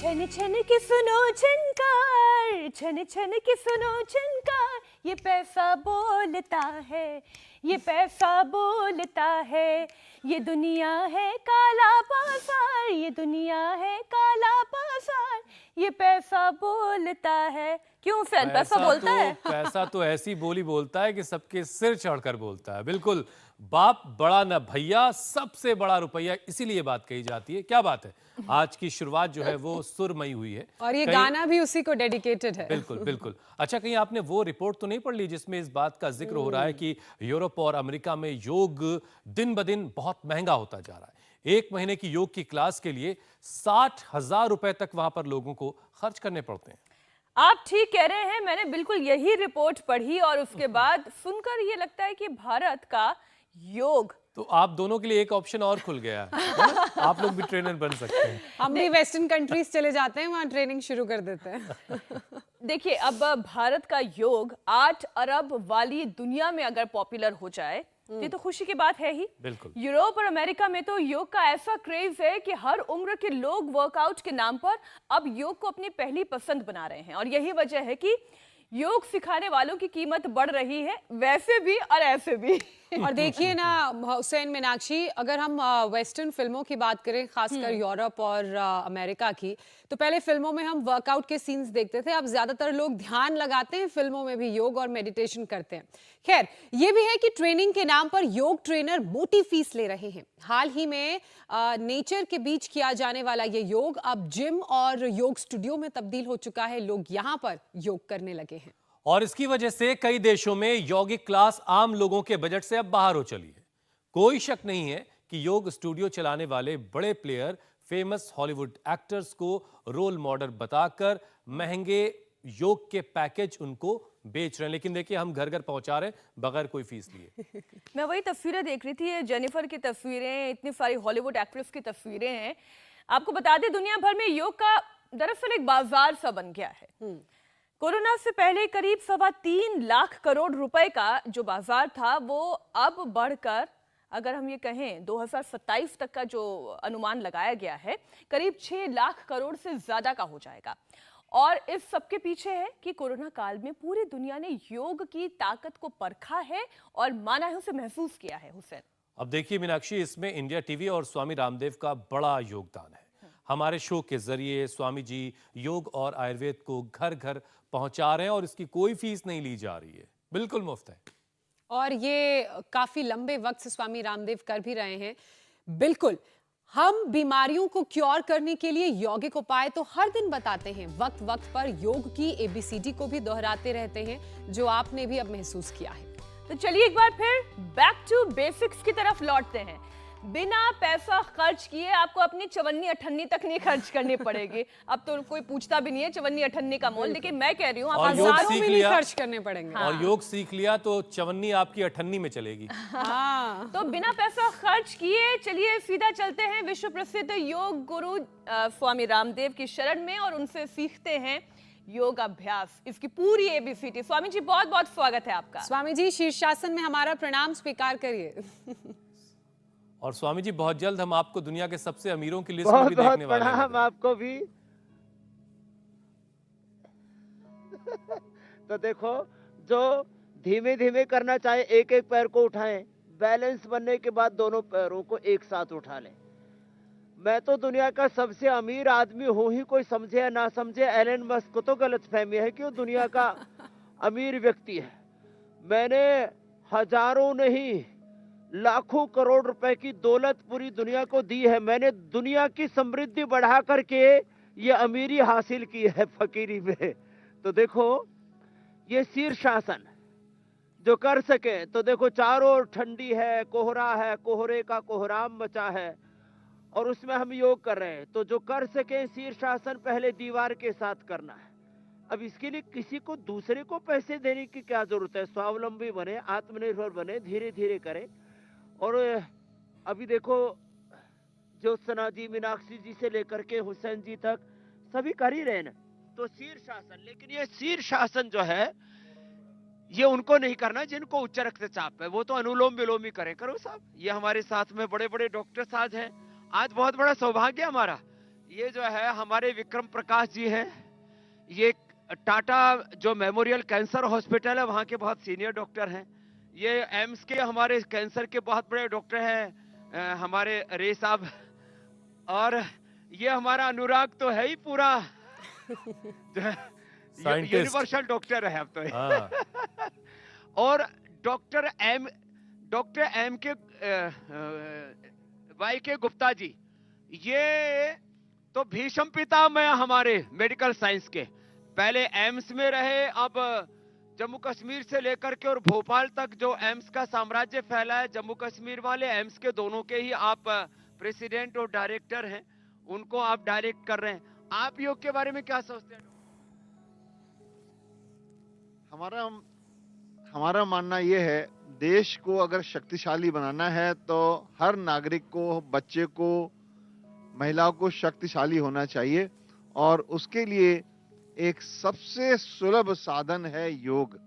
छन छन के सुनो झनकार, छन छन के सुनो झनकार, ये पैसा बोलता है, ये पैसा बोलता है, ये दुनिया है काला बाजार, ये दुनिया है काला बाजार, ये पैसा बोलता है। क्यों फैन, पैसा बोलता है? पैसा तो ऐसी बोली बोलता है कि सबके सिर चढ़कर बोलता है। बिल्कुल, बाप बड़ा न भैया, सबसे बड़ा रुपया, इसीलिए बात कही जाती है। क्या बात है, आज की शुरुआत जो है वो सुरमई हुई है और ये गाना भी उसी को डेडिकेटेड है। बिल्कुल बिल्कुल। अच्छा, कहीं आपने वो रिपोर्ट तो नहीं पढ़ ली जिसमें इस बात का जिक्र हो रहा है कि यूरोप और अमेरिका में योग दिन ब दिन बहुत महंगा होता जा रहा है। 1 महीने की योग की क्लास के लिए 60,000 रुपए तक वहां पर लोगों को खर्च करने पड़ते हैं। आप ठीक कह रहे हैं, मैंने बिल्कुल यही रिपोर्ट पढ़ी और उसके बाद सुनकर ये लगता है कि भारत का योग, तो आप दोनों के लिए एक ऑप्शन और खुल गया है। आप लोग भी ट्रेनर बन सकते हैं। हम भी वेस्टर्न कंट्रीज चले जाते हैं, वहां ट्रेनिंग शुरू कर देते हैं। देखिए, अब भारत का योग 8 अरब वाली दुनिया में अगर पॉपुलर हो जाए ये तो खुशी की बात है ही। बिल्कुल। यूरोप और अमेरिका में तो योग का ऐसा क्रेज है कि हर उम्र के लोग वर्कआउट के नाम पर अब योग को अपनी पहली पसंद बना रहे हैं और यही वजह है कि योग सिखाने वालों की कीमत बढ़ रही है, वैसे भी और ऐसे भी। और देखिए ना हुसैन, मीनाक्षी, अगर हम वेस्टर्न फिल्मों की बात करें, खासकर यूरोप और अमेरिका की, तो पहले फिल्मों में हम वर्कआउट के सीन्स देखते थे। अब ज्यादातर लोग ध्यान लगाते हैं, फिल्मों में भी योग और मेडिटेशन करते हैं। खैर, ये भी है कि ट्रेनिंग के नाम पर योग ट्रेनर मोटी फीस ले रहे हैं। हाल ही में नेचर के बीच किया जाने वाला ये योग अब जिम और योग स्टूडियो में तब्दील हो चुका है। लोग यहाँ पर योग करने लगे हैं और इसकी वजह से कई देशों में यौगिक क्लास आम लोगों के बजट से अब बाहर हो चली है। कोई शक नहीं है कि योग स्टूडियो चलाने वाले बड़े प्लेयर फेमस हॉलीवुड एक्टर्स को रोल मॉडल बताकर महंगे योग के पैकेज उनको बेच रहे हैं। लेकिन देखिए, हम घर घर पहुंचा रहे हैं बगैर कोई फीस लिए। मैं वही तस्वीरें देख रही थी, जेनिफर की तस्वीरें, इतनी सारी हॉलीवुड एक्ट्रेस की तस्वीरें हैं। आपको बता दें, दुनिया भर में योग का दरअसल एक बाजार सा बन गया है। कोरोना से पहले करीब 3.25 लाख करोड़ रुपए का जो बाजार था वो अब बढ़कर, अगर हम ये कहें 2027 तक का जो अनुमान लगाया गया है, करीब 6 लाख करोड़ से ज्यादा का हो जाएगा। और इस सब के पीछे है कि कोरोना काल में पूरी दुनिया ने योग की ताकत को परखा है और माना है, उसे महसूस किया है। हुसैन, अब देखिए मीनाक्षी, इसमें इंडिया टीवी और स्वामी रामदेव का बड़ा योगदान है। हमारे शो के जरिए स्वामी जी योग और आयुर्वेद को घर घर पहुंचा रहे हैं और इसकी कोई फीस नहीं ली जा रही है, बिल्कुल मुफ्त है। और ये काफी लंबे वक्त से स्वामी रामदेव कर भी रहे हैं। बिल्कुल, हम बीमारियों को क्योर करने के लिए यौगिक उपाय तो हर दिन बताते हैं, वक्त वक्त पर योग की ABCD को भी दोहराते रहते हैं, जो आपने भी अब महसूस किया है। तो चलिए एक बार फिर बैक टू बेसिक्स की तरफ लौटते हैं। बिना पैसा खर्च किए आपको अपनी चवन्नी अठन्नी तक नहीं खर्च करनी पड़ेगी। अब तो कोई पूछता भी नहीं है चवन्नी अठन्नी का मोल, लेकिन मैं कह रही हूँ आप हजारों में नहीं खर्च करने पड़ेंगे। और योग सीख लिया तो चवन्नी आपकी अठन्नी में चलेगी। हाँ। तो बिना पैसा खर्च किए चलिए सीधा चलते हैं विश्व प्रसिद्ध योग गुरु स्वामी रामदेव की शरण में और उनसे सीखते हैं योग अभ्यास, इसकी पूरी ABCD। स्वामी जी, बहुत बहुत स्वागत है आपका। स्वामी जी, शीर्षासन में हमारा प्रणाम स्वीकार करिए। और स्वामी जी, बहुत जल्द हम आपको दुनिया के सबसे अमीरों की लिस्ट में भी देखने वाले हैं। हम आपको भी। तो देखो, जो धीमे धीमे करना चाहे, एक एक पैर को उठाएं, बैलेंस बनने के बाद दोनों पैरों को एक साथ उठा लें। मैं तो दुनिया का सबसे अमीर आदमी हूं ही, कोई समझे या ना समझे, एलन मस्क को तो गलतफहमी है कि वो दुनिया का अमीर व्यक्ति है। मैंने हजारों नहीं लाखों करोड़ रुपए की दौलत पूरी दुनिया को दी है। मैंने दुनिया की समृद्धि बढ़ा करके ये अमीरी हासिल की है फकीरी में। तो देखो, ये शीर्षासन जो कर सके, तो देखो चारों ओर ठंडी है, कोहरा है, कोहरे का कोहराम मचा है और उसमें हम योग कर रहे हैं। तो जो कर सके शीर्षासन पहले दीवार के साथ करना है। अब इसके लिए किसी को दूसरे को पैसे देने की क्या जरूरत है। स्वावलंबी बने, आत्मनिर्भर बने, धीरे धीरे करें। और अभी देखो, ज्योत्सना जी, मीनाक्षी जी से लेकर के हुसैन जी तक सभी कर ही रहे हैं। तो शीर्षासन, लेकिन ये शीर्षासन जो है ये उनको नहीं करना जिनको उच्च रक्तचाप है, वो तो अनुलोम विलोम ही करें। करो साहब, ये हमारे साथ में बड़े बड़े डॉक्टर्स आज हैं। आज बहुत बड़ा सौभाग्य हमारा, ये जो है हमारे विक्रम प्रकाश जी हैं। ये टाटा जो मेमोरियल कैंसर हॉस्पिटल है वहाँ के बहुत सीनियर डॉक्टर हैं। ये एम्स के हमारे कैंसर के बहुत बड़े डॉक्टर हैं हमारे रे साहब। और ये हमारा अनुराग तो है ही पूरा Scientist. यूनिवर्सल डॉक्टर है अब तो। हाँ। और डॉक्टर एम के वाई के गुप्ता जी, ये तो भीष्म पितामह हमारे मेडिकल साइंस के। पहले एम्स में रहे, अब जम्मू कश्मीर से लेकर के और भोपाल तक जो एम्स का साम्राज्य फैला है, जम्मू कश्मीर वाले एम्स के दोनों के ही आप प्रेसिडेंट और डायरेक्टर हैं, उनको आप डायरेक्ट कर रहे हैं। आप योग के बारे में क्या सोचते हैं? हमारा मानना यह है, देश को अगर शक्तिशाली बनाना है तो हर नागरिक को, बच्चे को, महिलाओं को शक्तिशाली होना चाहिए। और उसके लिए एक सबसे सुलभ साधन है योग।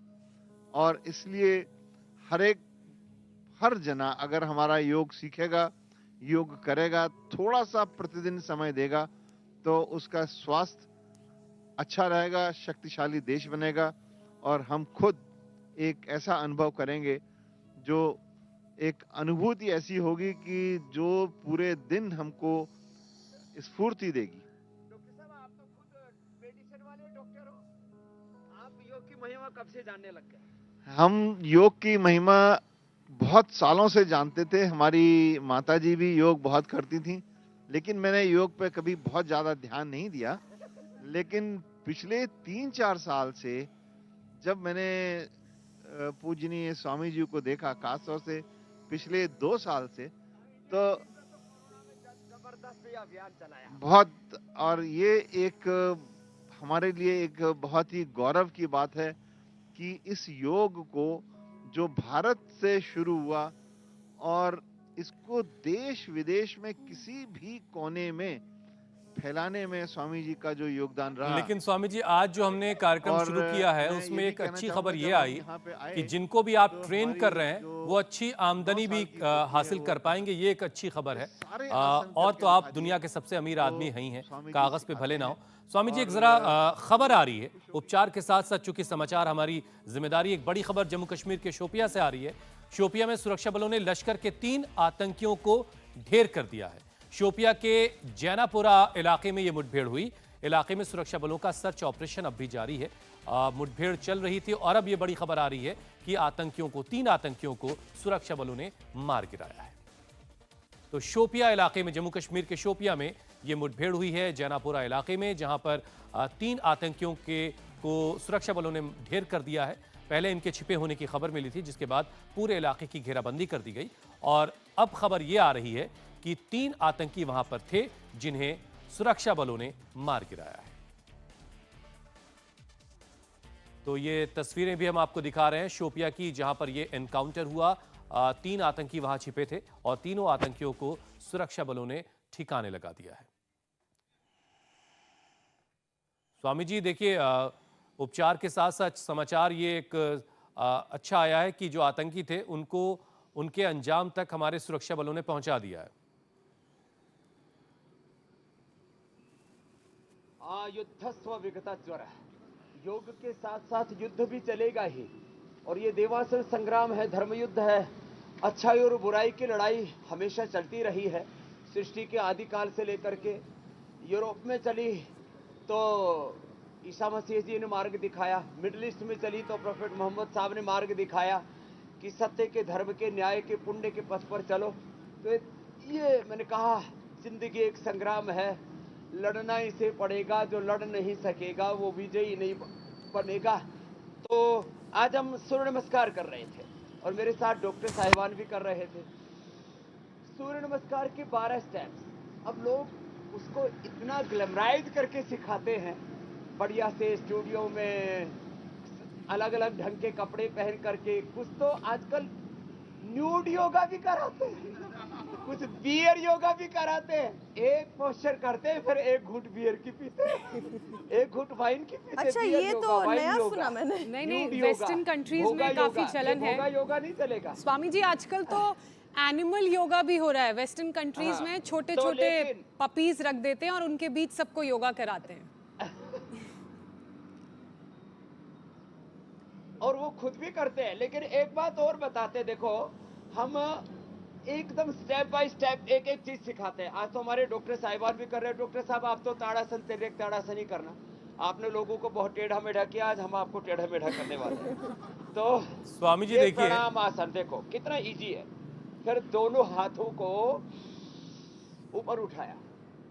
और इसलिए हर जना अगर हमारा योग सीखेगा, योग करेगा, थोड़ा सा प्रतिदिन समय देगा, तो उसका स्वास्थ्य अच्छा रहेगा, शक्तिशाली देश बनेगा। और हम खुद एक ऐसा अनुभव करेंगे जो एक अनुभूति ऐसी होगी कि जो पूरे दिन हमको स्फूर्ति देगी। डॉक्टर साहब, आप तो खुद मेडिसिन वाले डॉक्टर हो, आप योग की महिमा कब से जानने लग गए? हम योग की महिमा बहुत सालों से जानते थे। हमारी माताजी भी योग बहुत करती थी, लेकिन मैंने योग पे कभी बहुत ज्यादा ध्यान नहीं दिया। लेकिन पिछले 3-4 साल से जब मैंने पूजनीय स्वामी जी को देखा, खासतौर से पिछले 2 साल से, तो जबरदस्त अभियान चलाया बहुत, और ये एक हमारे लिए एक बहुत ही गौरव की बात है कि इस योग को जो भारत से शुरू हुआ और इसको देश विदेश में किसी भी कोने में फैलाने में स्वामी जी का जो योगदान रहा। लेकिन स्वामी जी, आज जो हमने कार्यक्रम और शुरू किया है मैं उसमें ये भी एक कहना अच्छी चाहूंगा खबर ये जब हम आई यहाँ पे आए, कि जिनको भी आप तो ट्रेन हमारी कर रहे हैं जो वो अच्छी आमदनी 9 भी साल की होती हासिल है कर वो पाएंगे। ये एक अच्छी खबर है। सारे आसन और करके तो आप दिखा दुनिया दिए। के सबसे अमीर तो आदमी ही हैं, स्वामी जी कागज पे सिखाते भले ना हो। हैं। स्वामी जी, एक और जरा खबर आ रही है उपचार के साथ साथ, चूंकि समाचार हमारी जिम्मेदारी। एक बड़ी खबर जम्मू कश्मीर के शोपिया से आ रही है। शोपिया में सुरक्षा बलों ने लश्कर के 3 आतंकियों को ढेर कर दिया है। शोपिया के जैनापुरा इलाके में यह मुठभेड़ हुई। इलाके में सुरक्षा बलों का सर्च ऑपरेशन अब भी जारी है। मुठभेड़ चल रही थी और अब यह बड़ी खबर आ रही है कि 3 आतंकियों को सुरक्षा बलों ने मार गिराया है। तो शोपिया इलाके में, जम्मू कश्मीर के शोपिया में यह मुठभेड़ हुई है, जैनापुरा इलाके में, जहां पर 3 आतंकियों को सुरक्षा बलों ने ढेर कर दिया है। पहले इनके छिपे होने की खबर मिली थी, जिसके बाद पूरे इलाके की घेराबंदी कर दी गई। और अब खबर यह आ रही है कि 3 आतंकी वहां पर थे जिन्हें सुरक्षा बलों ने मार गिराया है। तो ये तस्वीरें भी हम आपको दिखा रहे हैं शोपिया की, जहां पर ये एनकाउंटर हुआ। 3 आतंकी वहां छिपे थे और तीनों आतंकियों को सुरक्षा बलों ने ठिकाने लगा दिया है। स्वामी जी, देखिए, उपचार के साथ साथ समाचार ये एक अच्छा आया है कि जो आतंकी थे उनको उनके अंजाम तक हमारे सुरक्षा बलों ने पहुंचा दिया है। युद्धस्व विगता ज्वर। योग के साथ साथ युद्ध भी चलेगा ही, और ये देवासुर संग्राम है, धर्म युद्ध है। अच्छाई और बुराई की लड़ाई हमेशा चलती रही है, सृष्टि के आदिकाल से लेकर के। यूरोप में चली तो ईसा मसीह जी ने मार्ग दिखाया, मिडिल ईस्ट में चली तो प्रोफेट मोहम्मद साहब ने मार्ग दिखाया कि सत्य के, धर्म के, न्याय के, पुण्य के पथ पर चलो। तो ये मैंने कहा, जिंदगी एक संग्राम है, लड़ना इसे पड़ेगा, जो लड़ नहीं सकेगा वो विजयी नहीं बनेगा। तो आज हम सूर्य नमस्कार कर रहे थे और मेरे साथ डॉक्टर साहिबान भी कर रहे थे। सूर्य नमस्कार के 12 स्टेप्स। अब लोग उसको इतना ग्लैमराइज करके सिखाते हैं, बढ़िया से स्टूडियो में अलग अलग ढंग के कपड़े पहन करके। कुछ तो आजकल न्यूड योगा भी कराते हैं, कुछ बियर योगा भी कराते हैं। एक पोस्चर करते हैं, फिर एक घूंट बियर की पीते हैं, एक घूंट वाइन की पीते हैं। अच्छा, ये तो नया सुना मैंने। नहीं, वेस्टर्न कंट्रीज में काफी चलन है। योगा नहीं चलेगा। स्वामी जी, आजकल तो एनिमल योगा भी हो रहा है वेस्टर्न कंट्रीज हाँ, में, छोटे तो छोटे लेकिन- पपीज रख देते हैं और उनके बीच सबको योगा कराते हैं। और वो खुद भी करते हैं। लेकिन एक बात और बताते, देखो हम एकदम स्टेप बाय स्टेप एक एक चीज सिखाते हैं। आज तो हमारे डॉक्टर साहिबान भी कर रहे हैं। डॉक्टर साहब आप तो ताड़ासन तिर्यक ताड़ासन ही करना, आपने लोगों को बहुत टेढ़ा मेढ़ा किया, आज हम आपको टेढ़ा मेढ़ा करने वाले हैं। तो स्वामी जी ये देखिए, प्रणाम आसन देखो कितना इजी है। फिर दोनों हाथों को ऊपर उठाया,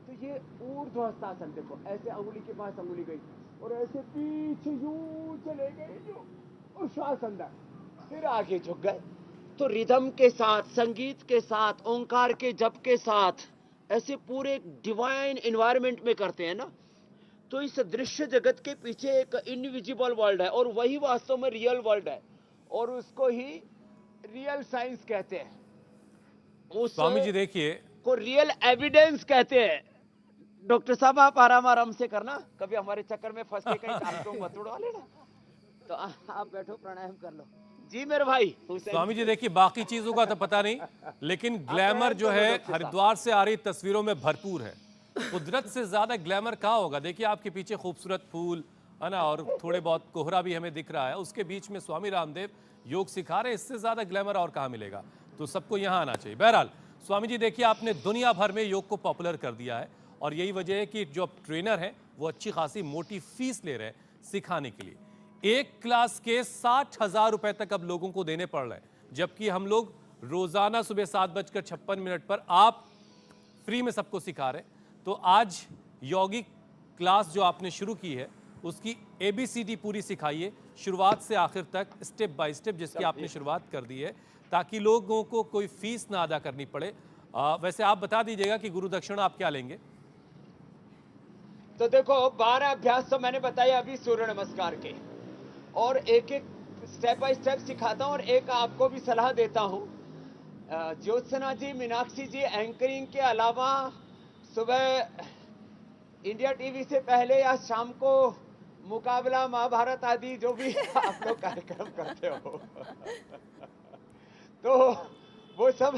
तो ये ऊर्ध्वस्तासन देखो, ऐसे अंगुली के पास अंगुली गई और ऐसे पीछे यूं चले गए, जो श्वास अंदर, फिर आगे झुक गए। तो रिदम के साथ, संगीत के साथ, ओंकार के जप के साथ, ऐसे पूरे डिवाइन एनवायरनमेंट में करते हैं ना, तो इस दृश्य जगत के पीछे एक इनविजिबल वर्ल्ड है और वही वास्तव में रियल वर्ल्ड है, और उसको ही रियल साइंस कहते हैं। उस स्वामी जी देखिए, को रियल एविडेंस कहते हैं। डॉक्टर साहब आप आराम आराम से करना, कभी हमारे चक्कर में फंस के कहीं टांग मत उड़वा लेना। तो आप बैठो, प्राणायाम कर लो जी मेरे भाई हुसैन। स्वामी जी देखिए, बाकी चीजों का तो पता नहीं, लेकिन ग्लैमर जो है हरिद्वार से आ रही तस्वीरों में भरपूर है। कुदरत से ज्यादा ग्लैमर कहाँ होगा? देखिए आपके पीछे खूबसूरत फूल है ना, और थोड़े बहुत कोहरा भी हमें दिख रहा है, उसके बीच में स्वामी रामदेव योग सिखा रहे हैं। इससे ज्यादा ग्लैमर और कहाँ मिलेगा? तो सबको यहाँ आना चाहिए। बहरहाल स्वामी जी देखिए, आपने दुनिया भर में योग को पॉपुलर कर दिया है, और यही वजह है कि जो ट्रेनर हैं वो अच्छी खासी मोटी फीस ले रहे हैं सिखाने के लिए। एक क्लास के 60,000 रुपए तक अब लोगों को देने पड़ रहे हैं, जबकि हम लोग रोजाना सुबह 7:56 पर आप फ्री में सबको सिखा रहे हैं। तो आज यौगिक क्लास जो आपने शुरू की है, उसकी ABCD पूरी सिखाइए, शुरुआत से आखिर तक, स्टेप बाय स्टेप, जिसकी आपने शुरुआत कर दी है, ताकि लोगों को कोई फीस ना अदा करनी पड़े। वैसे आप बता दीजिएगा कि गुरु दक्षिणा आप क्या लेंगे? तो देखो 12 अभ्यास तो मैंने बताया अभी सूर्य नमस्कार के, और एक एक स्टेप बाय स्टेप सिखाता हूँ। और एक आपको भी सलाह देता हूँ, ज्योत्सना जी, मीनाक्षी जी एंकरिंग के अलावा सुबह इंडिया टीवी से पहले या शाम को मुकाबला, महाभारत आदि जो भी आप लोग कार्यक्रम करते हो तो वो सब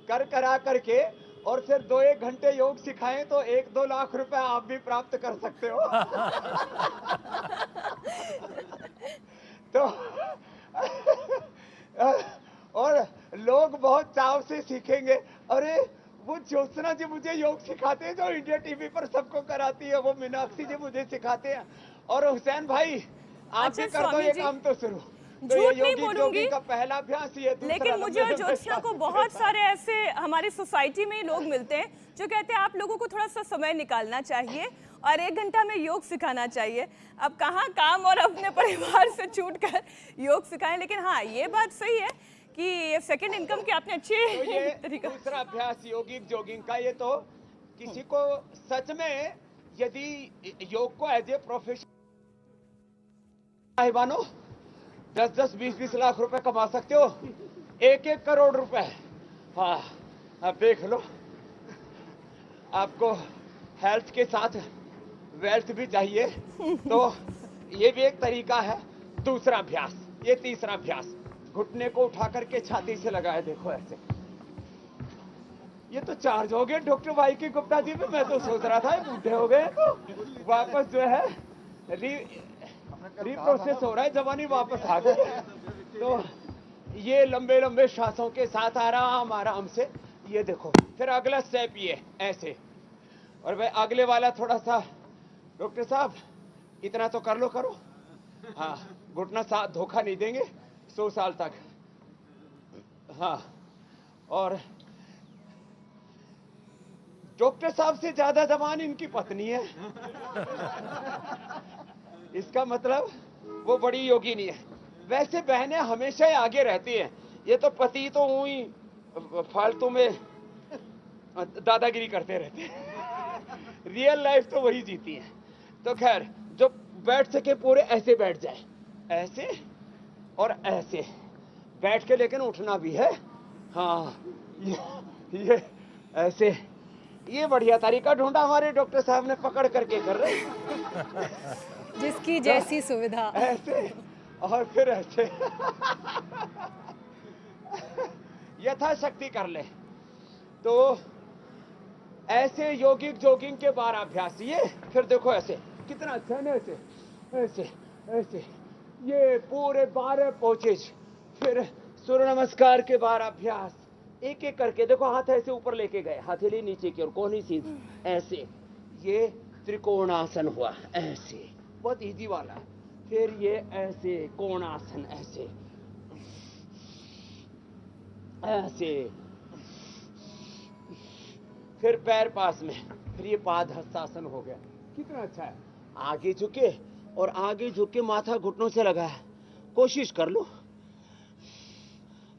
कर करा करके और फिर 2-1 घंटे योग सिखाएं तो 1-2 लाख रुपए आप भी प्राप्त कर सकते हो। तो और लोग बहुत चाव से सीखेंगे। अरे वो ज्योत्सना जी मुझे योग सिखाते हैं जो इंडिया टीवी पर सबको कराती है, वो मीनाक्षी जी मुझे सिखाते हैं, और हुसैन भाई आप अच्छा, भी कर दो स्वामी ये जी, काम तो शुरू। तो झूठ ये नहीं योगी बोलूंगी, जोगी का पहला अभ्यास ये, दूसरा लेकिन मुझे और लंबे ज्योत्सना को बहुत सारे ऐसे हमारी सोसाइटी में लोग मिलते हैं जो कहते हैं आप लोगों को थोड़ा सा समय निकालना चाहिए और 1 घंटा में योग सिखाना चाहिए। अब कहाँ काम और अपने परिवार से छूटकर योग सिखाएं, लेकिन हाँ ये बात सही है कि ये सेकंड इनकम की आपने तो ये अच्छी तरीका। दूसरा अभ्यास योगिक जोगिंग का, ये तो किसी को सच में यदि योग को एज ए प्रोफेशन साहिबानो 10-10, 20-20 लाख रुपए कमा सकते हो, 1-1 करोड़ रुपए। हाँ अब देख लो, आपको हेल्थ के साथ वेल्थ भी चाहिए, तो ये भी एक तरीका है। दूसरा अभ्यास, ये तीसरा अभ्यास, घुटने को उठा करके छाती से लगाए, देखो ऐसे। ये तो चार्ज हो गए डॉक्टर भाई की गुप्ता जी में। मैं तो सोच रहा था बूढ़े हो गए तो वापस जो है रिप्रोसेस हो रहा है, जवानी वापस आ गई। तो ये लंबे लंबे श्वासों के साथ आराम आराम से, ये देखो। फिर अगला स्टेप ये ऐसे, और भाई अगले वाला थोड़ा सा, डॉक्टर साहब इतना तो कर लो, करो। हाँ घुटना साथ धोखा नहीं देंगे 100 साल तक। हाँ, और डॉक्टर साहब से ज्यादा जवान इनकी पत्नी है। इसका मतलब वो बड़ी योगिनी है। वैसे बहनें हमेशा ही आगे रहती हैं, ये तो पति तो ही फालतू में दादागिरी करते रहते हैं। रियल लाइफ तो वही जीती है। तो खैर, जो बैठ सके पूरे ऐसे बैठ जाए, ऐसे और ऐसे बैठ के, लेकिन उठना भी है। हाँ ये ऐसे, ये बढ़िया तरीका ढूंढा हमारे डॉक्टर साहब ने, पकड़ करके कर रहे जिसकी जैसी सुविधा। ऐसे और फिर ऐसे। ये यथाशक्ति कर ले। तो ऐसे योगिक जोगिंग के 12 अभ्यास, ये फिर देखो ऐसे कितना अच्छा है ना, ऐसे ऐसे ऐसे, ये पूरे 12 पोचेज। फिर सूर्य नमस्कार के 12 अभ्यास, एक एक करके देखो, हाथ ऐसे ऊपर लेके गए, हथेली नीचे की ओर, कोहनी सीधी, ऐसे। ये त्रिकोणासन हुआ, ऐसे बहुत इजी वाला। फिर ये ऐसे कोणासन, ऐसे ऐसे। फिर पैर पास में, फिर ये पाद हस्तासन हो गया। कितना अच्छा है। आगे झुके और आगे झुक के माथा घुटनों से लगा है। कोशिश कर लो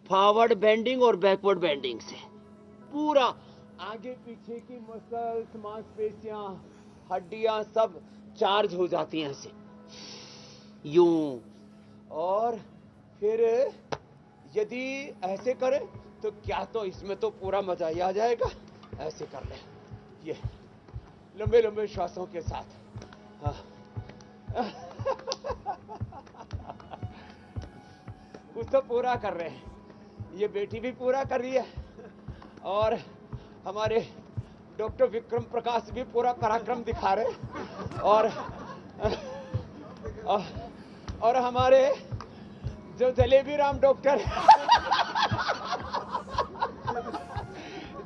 फॉरवर्ड बेंडिंग और बैकवर्ड बेंडिंग से पूरा आगे पीछे की मसल्स, मांसपेशियां, हड्डियां सब चार्ज हो जाती हैं ऐसे यूं। और फिर यदि ऐसे करें तो क्या, तो इसमें तो पूरा मजा ही आ जाएगा। ऐसे कर ले, ये लंबे लंबे श्वासों के साथ। हाँ। कुछ तो पूरा कर रहे हैं, ये बेटी भी पूरा कर रही है और हमारे डॉक्टर विक्रम प्रकाश भी पूरा पराक्रम दिखा रहे हैं। और हमारे जो जलेबी राम डॉक्टर,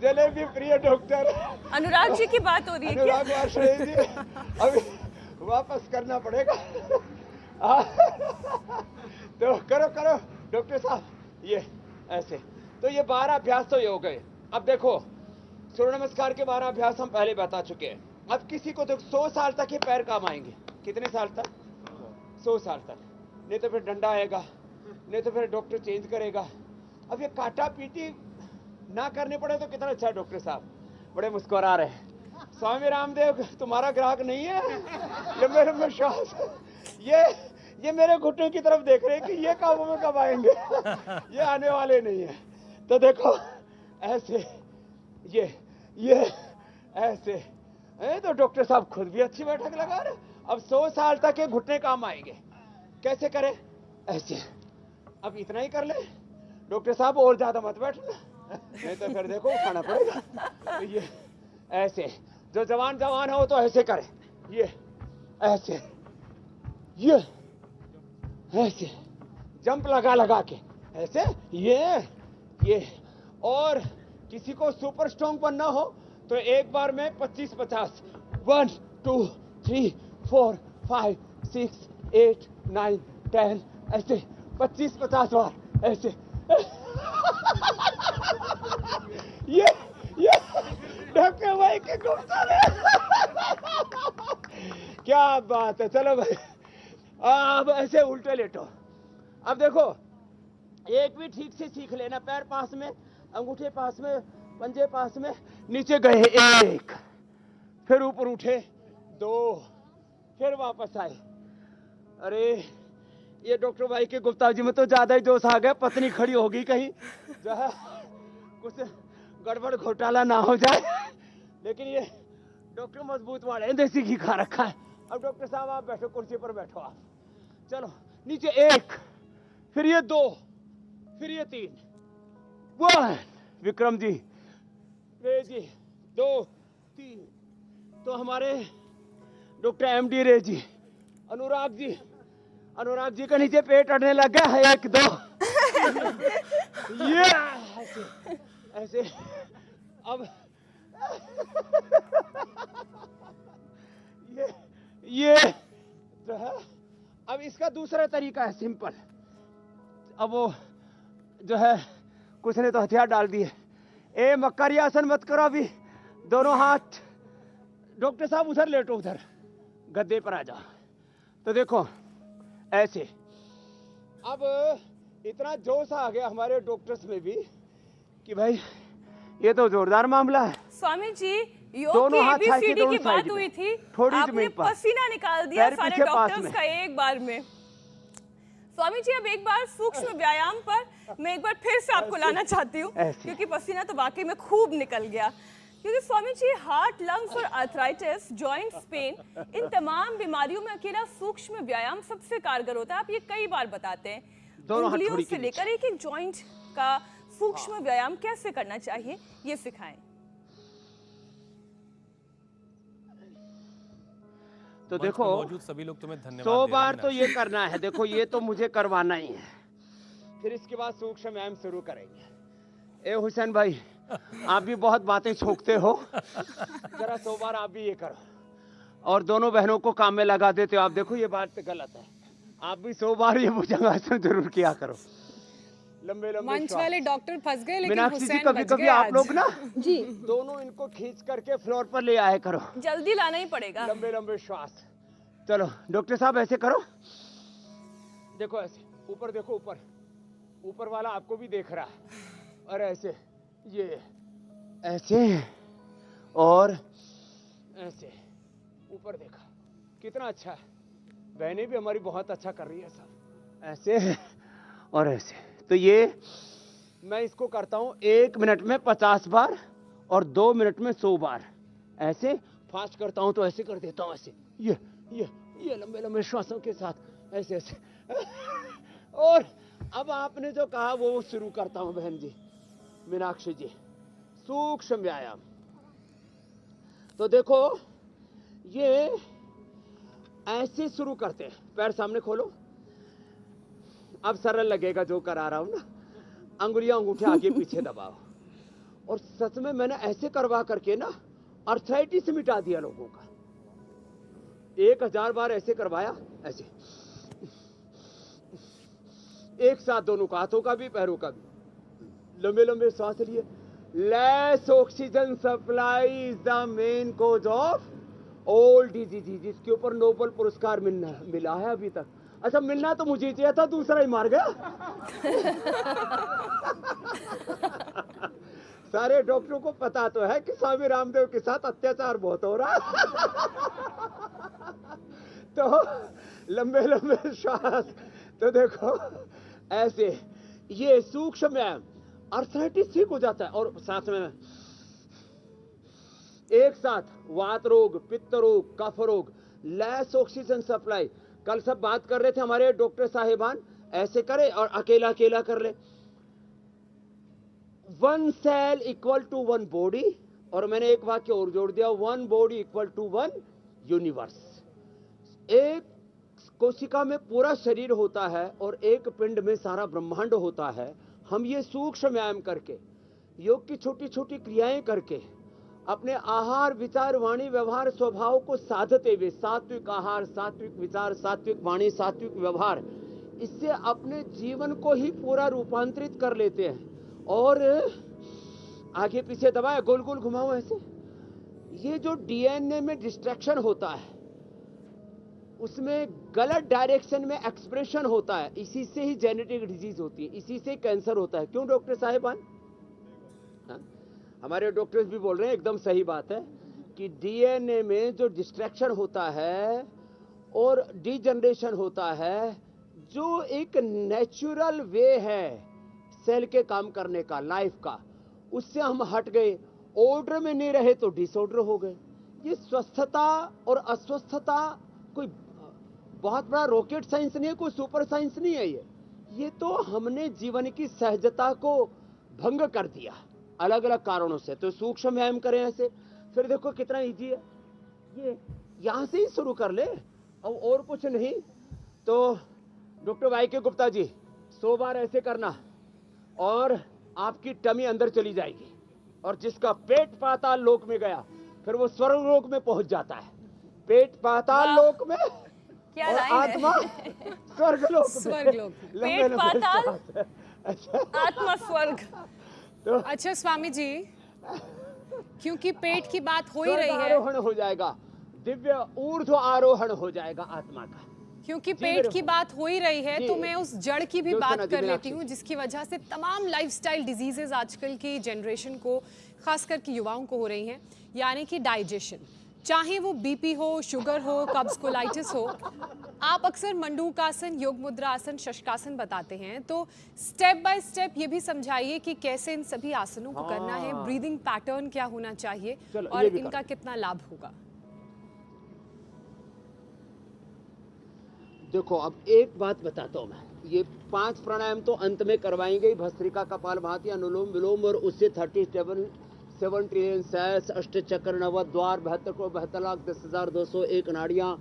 जलेबी प्रिय डॉक्टर अनुराग जी की बात हो रही है क्या? अनुराग वार्षणेय जी अभी वापस करना पड़ेगा। तो करो करो डॉक्टर साहब, ये ऐसे। तो ये 12 अभ्यास तो ये हो गए। अब देखो सूर्य नमस्कार के 12 अभ्यास हम पहले बता चुके हैं। अब किसी को तो 100 साल तक ये पैर काम आएंगे। कितने साल तक? 100 साल तक। नहीं तो फिर डंडा आएगा, नहीं तो फिर डॉक्टर चेंज करेगा। अब ये काटा पीटी ना करने पड़े तो कितना अच्छा। डॉक्टर साहब बड़े मुस्कुरा रहे हैं। स्वामी रामदेव तुम्हारा ग्राहक नहीं है? लंबे लंबे श्वास। ये मेरे घुटनों की तरफ देख रहे हैं कि ये काबू में कब आएंगे। ये आने वाले नहीं है। तो देखो ऐसे, ये ऐसे है। तो डॉक्टर साहब खुद भी अच्छी बैठक लगा रहे। अब 100 साल तक ये घुटने काम आएंगे। कैसे करें? ऐसे। अब इतना ही कर ले डॉक्टर साहब, और ज्यादा मत बैठना, नहीं तो फिर देखो उठाना पड़ेगा। तो ये ऐसे, जो जवान हो तो ऐसे करे, ये ऐसे, ये ऐसे जंप लगा के ऐसे, ये। और किसी को सुपर स्ट्रॉन्ग बनना हो तो एक बार में 25-50, 1 2 3 4 5 6 8 9 10, ऐसे 25-50 बार ऐसे। ये डॉक्टर भाई के गुप्ता ने क्या बात है। चलो भाई अब ऐसे उल्टे लेटो। अब देखो एक भी ठीक से सीख लेना। पैर पास में, अंगूठे पास में, पंजे पास में, नीचे गए 1, फिर ऊपर उठे 2, फिर वापस आए। अरे ये डॉक्टर भाई के गुप्ता जी में तो ज्यादा ही जोश आ गया। पत्नी खड़ी होगी कहीं जो है कुछ गड़बड़ घोटाला ना हो जाए। लेकिन ये डॉक्टर मजबूत वाले हैं, देसी घी खा रखा है। अब डॉक्टर साहब आप बैठो, कुर्सी पर बैठो आप। चलो नीचे 1, फिर ये 2, फिर ये 3, 1। विक्रम जी, रे जी 2 3। तो हमारे डॉक्टर MD रे जी, अनुराग जी का नीचे पेट अड़ने लग गया है। 1 2 ये ऐसे। अब ये जो है, अब इसका दूसरा तरीका है सिंपल। अब वो जो है कुछ ने तो हथियार डाल दिए। मक्कारी आसन मत करो अभी, दोनों हाथ। डॉक्टर साहब उधर लेटो, उधर गद्दे पर आ जाओ। तो देखो ऐसे। अब इतना जोश आ गया हमारे डॉक्टर्स में भी कि भाई ये तो जोरदार मामला है। स्वामी जी योग की ABCD की बात हुई थी, आपने पसीना निकाल दिया सारे डॉक्टर्स का एक बार में। स्वामी जी अब एक बार सूक्ष्म व्यायाम पर मैं एक बार फिर से आपको लाना चाहती हूँ, क्योंकि पसीना तो वाकई में खूब निकल गया। क्योंकि स्वामी जी हार्ट, लंग्स और आर्थराइटिस, जॉइंट्स पेन, इन तमाम बीमारियों में अकेला सूक्ष्म व्यायाम सबसे कारगर होता है। आप ये कई बार बताते हैं। उंगलियों से लेकर एक एक जॉइंट का सूक्ष्म व्यायाम कैसे करना चाहिए, ये सिखाएं। तो मंच देखो पर मौजूद सभी लोग तुम्हें धन्यवाद 100 दे बार रहे तो हैं। ये करना है। देखो ये तो मुझे करवाना ही है, फिर इसके बाद सूक्ष्म व्यायाम शुरू करेंगे। ए हुसैन भाई, आप भी बहुत बातें छोकते हो, जरा 100 बार आप भी ये करो और दोनों बहनों को काम में लगा देते हो। आप देखो ये बात गलत है, आप भी 100 बार ये भुजंगासन जरूर किया करो। लंबे लंबे मंच श्वास। वाले डॉक्टर फंस गए, लेकिन मीनाक्षी जी हुसैन कभी बच कभी गए आप आज। लोग ना जी दोनों इनको खींच करके फ्लोर पर ले आया करो। जल्दी लाना ही पड़ेगा। लंबे लंबे श्वास। चलो डॉक्टर साहब ऐसे करो, देखो ऐसे ऊपर देखो, ऊपर ऊपर वाला आपको भी देख रहा है, और ऐसे ये ऐसे और ऐसे ऊपर देखा, कितना अच्छा है। बहनें भी हमारी बहुत अच्छा कर रही है सब, ऐसे और ऐसे। तो ये मैं इसको करता हूं 1 मिनट में 50 बार और 2 मिनट में 100 बार। ऐसे फास्ट करता हूं तो ऐसे कर देता हूं, ऐसे ये लंबे लंबे श्वासों के साथ ऐसे ऐसे। और अब आपने जो कहा वो शुरू करता हूं बहन जी, मीनाक्षी जी, सूक्ष्म व्यायाम। तो देखो ये ऐसे शुरू करते हैं, पैर सामने खोलो। अब सरल लगेगा जो करा रहा हूं ना, अंगुलियां अंगूठे आगे पीछे दबाओ। और सच में मैंने ऐसे करवा करके ना अर्थराइटिस मिटा दिया लोगों का। 1000 बार ऐसे करवाया, ऐसे एक साथ, दोनों का, हाथों का भी पैरों का भी। लंबे लंबे सांस लिए। Less oxygen supply is the main cause of all disease, जिसके ऊपर नोबेल पुरस्कार मिला है अभी तक। अच्छा, मिलना तो मुझे चाहिए था, दूसरा ही मार गया। सारे डॉक्टरों को पता तो है कि स्वामी रामदेव के साथ अत्याचार बहुत हो रहा है। तो लंबे लंबे श्वास। तो देखो ऐसे, ये सूक्ष्म व्यायाम, अर्थराइटिस ठीक हो जाता है। और साथ में एक साथ वात रोग, पित्त रोग, कफ रोग, लेस ऑक्सीजन सप्लाई। कल सब बात कर रहे थे हमारे डॉक्टर साहिबान, ऐसे करे और अकेला अकेला कर ले। 1 सेल इक्वल टू 1 बॉडी, और मैंने एक वाक्य और जोड़ दिया, 1 बॉडी इक्वल टू 1 यूनिवर्स। एक कोशिका में पूरा शरीर होता है और एक पिंड में सारा ब्रह्मांड होता है। हम ये सूक्ष्म व्यायाम करके, योग की छोटी छोटी क्रियाएं करके, अपने आहार, विचार, वाणी, व्यवहार, स्वभाव को साधते हुए, सात्विक आहार, सात्विक विचार, सात्विक वाणी, सात्विक व्यवहार, इससे अपने जीवन को ही पूरा रूपांतरित कर लेते हैं। और आगे पीछे दबाए, गोल गोल घुमाओ ऐसे। ये जो डीएनए में डिस्ट्रैक्शन होता है, उसमें गलत डायरेक्शन में एक्सप्रेशन होता है, इसी से ही जेनेटिक डिजीज होती है, इसी से कैंसर होता है। क्यों डॉक्टर साहिबान? हमारे डॉक्टर्स भी बोल रहे हैं, एकदम सही बात है कि डीएनए में जो डिस्ट्रैक्शन होता है और डीजनरेशन होता है, जो एक नेचुरल वे है सेल के काम करने का, लाइफ का, उससे हम हट गए, ऑर्डर में नहीं रहे तो डिसऑर्डर हो गए। ये स्वस्थता और अस्वस्थता कोई बहुत बड़ा रॉकेट साइंस नहीं है, कोई सुपर साइंस नहीं है। ये तो हमने जीवन की सहजता को भंग कर दिया अलग अलग कारणों से। तो सूक्ष्म व्यायाम करें ऐसे, फिर देखो कितना इजी है। ये यहां से ही शुरू कर ले और कुछ नहीं। तो डॉक्टर वाई के गुप्ता जी, 100 बार ऐसे करना और आपकी टमी अंदर चली जाएगी, और जिसका पेट पाताल लोक में गया फिर वो स्वर्ग लोक में पहुंच जाता है। पेट पाताल लोक में क्या और लाइन है? आत्मा स्वर्ग लोक में। स्वर्गलोक में। लंबे पेट लंबे पाताल, श्वास है। अच्छा, आत्मा स्वर्ग। तो अच्छा स्वामी जी, क्योंकि पेट की बात हो ही स्वर्ग रही है, आरोहण हो जाएगा, दिव्य ऊर्ध्व आरोहण हो जाएगा आत्मा का। क्योंकि जी, पेट मेरे की बात हो ही रही है, जी। तो मैं उस जड़ की भी ज्योत्सना बात जी, कर लेती मीनाक्षी। हूँ, जिसकी वजह से तमाम लाइफस्टाइल डिजीजेज आजकल की जनरेशन को, खासकर की युवाओं को हो रही हैं, यानी कि डाइजेशन। चाहे वो बीपी हो, शुगर हो, कब्ज, कोलाइटिस हो। आप अक्सर मंडूकासन, योग मुद्रा आसन, शशकासन बताते हैं, तो स्टेप बाय स्टेप ये भी समझाइए कि कैसे इन सभी आसनों को करना है, ब्रीदिंग पैटर्न क्या होना चाहिए चलो, और ये भी इनका कितना लाभ होगा। देखो अब एक बात बताता हूं मैं, ये 5 प्राणायाम तो अंत में करवाएंगे ही, भस्त्रिका, कपालभाति, अनुलोम विलोम, और उससे 7 ट्रिलियन सेल्स, अष्ट चक्र, नव द्वार, 72,10,201 नाड़ियां,